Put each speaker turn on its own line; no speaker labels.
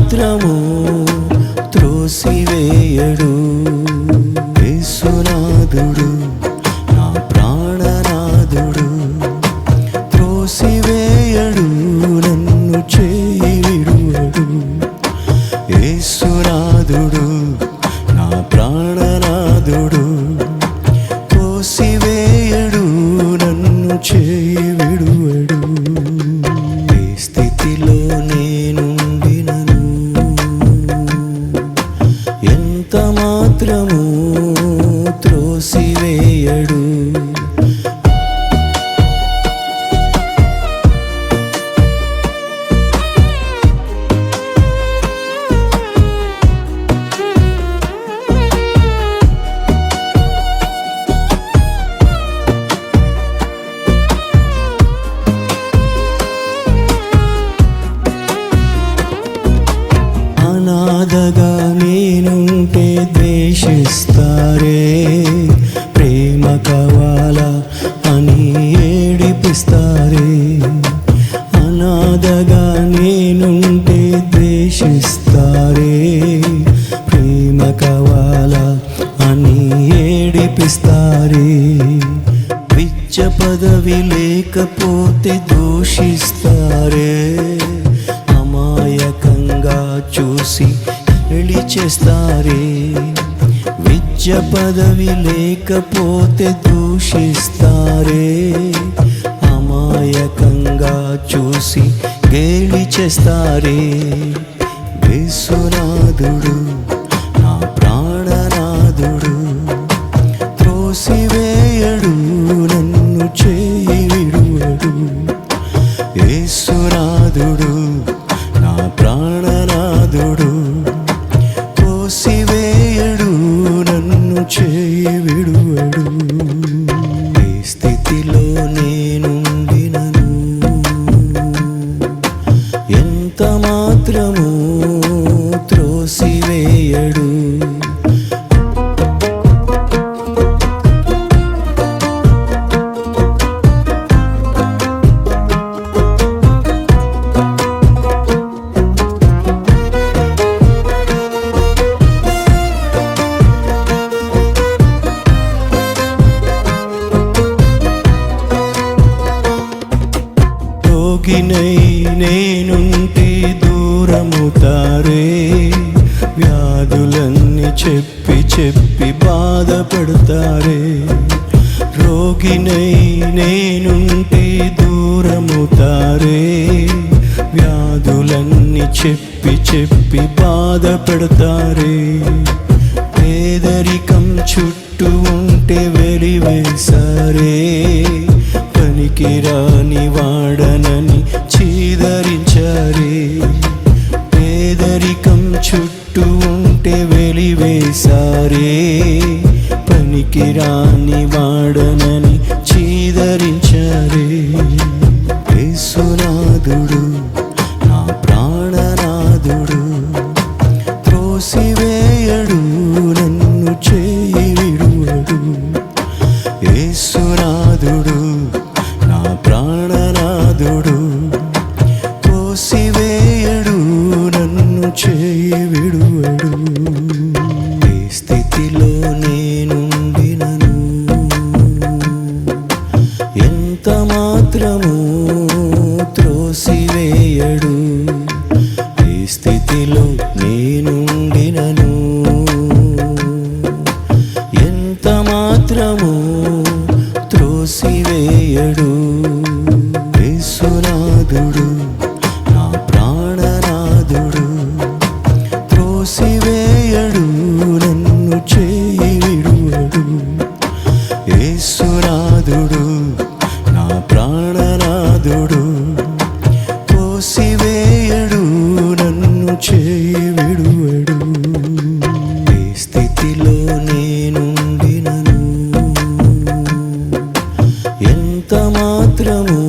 మాత్రము త్రోసివేయడు. యేసునాథుడు నా ప్రాణనాథుడు, త్రోసివేయడు నన్ను చేయి విడువడు. యేసునాథుడు నా ప్రాణనాథుడు, త్రోసివేయడు నన్ను చేయి విడువడు. ఏ స్థితిలో నేనుండినను ఎంత మాత్రము త్రోసివేయడు. అనాథగా నేనుంటే ద్వేషిస్తారే, ప్రేమ కావాలా అని ఏడిపిస్తారే. అనాథగా నేనుంటే ద్వేషిస్తారే, ప్రేమ కావాలా అని ఏడిపిస్తారే. విద్య పదవి లేకపోతే దూషిస్తారే, అమాయకంగా చూసి పెళ్లి చేస్తారే. విద్య పదవి లేకపోతే దూషిస్తారే, అమాయకంగా చూసి గేలి చేస్తారే. యేసునాథుడు నా ప్రాణనాథుడు, త్రోసివేయడు నన్ను చేయి విడువడు. యేసునాథుడు నా ప్రాణనాథుడు, త్రోసివేయడు నన్ను చేయి విడువడు. ఏ స్థితిలో నేనుండినను ఎంత మాత్రము త్రోసివేయడు. రోగినై నేనుంటే దూరముతారే, వ్యాధులన్నీ చెప్పి చెప్పి బాధపడతారే. రోగినై నేనుంటే దూరముతారే, వ్యాధులన్నీ చెప్పి చెప్పి బాధపడతారే. పేదరికం చుట్టూ ఉంటే వెలివేశారే, పనికిరాని వాడనని చీదరించారే. పేదరికం చుట్టూ ఉంటే వెలివేశారే, పనికిరాని వాడనని చీదరించారే. యేసునాథుడు నా ప్రాణనాథుడు, త్రోసివేయడు నన్ను చేయి విడువడు. యేసునాథుడు నా ప్రాణనాథుడు, త్రోసివేయడు నన్ను చేయి విడువడు. ఏ స్థితిలో నేనుండినను ఎంత మాత్రము త్రోసివేయడు. ఏ స్థితిలో నేనుండినను ఎంత మాత్రము త్రోసివేయడు. యేసునాథుడు నా ప్రాణనాథుడు, త్రోసివేయడు నన్ను చేయి విడువడు. యేసునాథుడు నా ప్రాణనాథుడు, త్రోసివేయడు నన్ను చేయి విడువడు. ఏ స్థితిలో నేనుండినను ఎంత మాత్రము